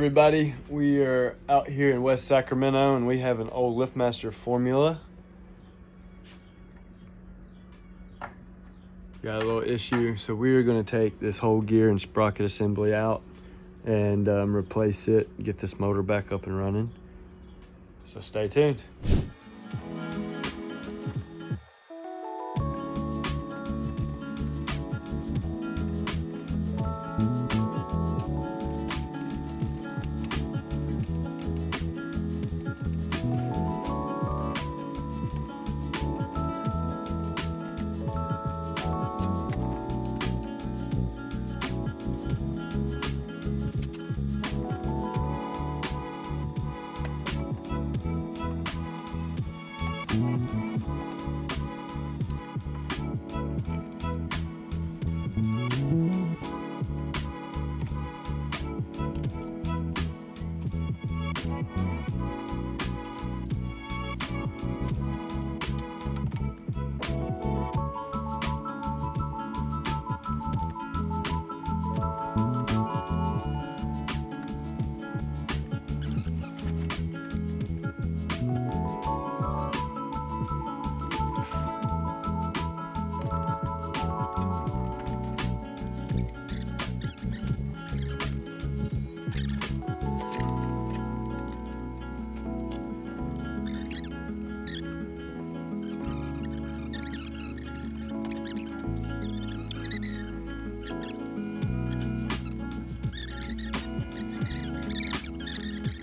everybody, we are out here in West Sacramento and we have an old LiftMaster Formula. Got a little issue, so we are going to take this whole gear and sprocket assembly out and replace it, get this motor back up and running. So stay tuned.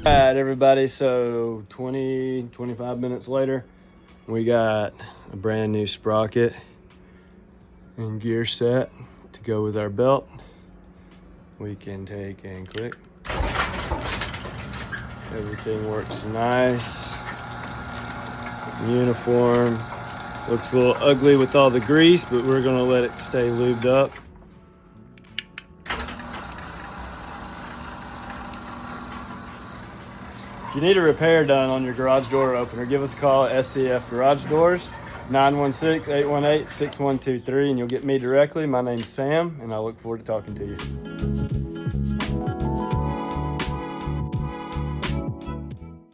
All right, everybody, so 25 minutes later, we got a brand new sprocket and gear set to go with our belt. We can take and click. Everything works nice, uniform. Looks a little ugly with all the grease, but we're gonna let it stay lubed up. If you need a repair done on your garage door opener, give us a call at SCF Garage Doors, 916-818-6123, and you'll get me directly. My name's Sam, and I look forward to talking to you.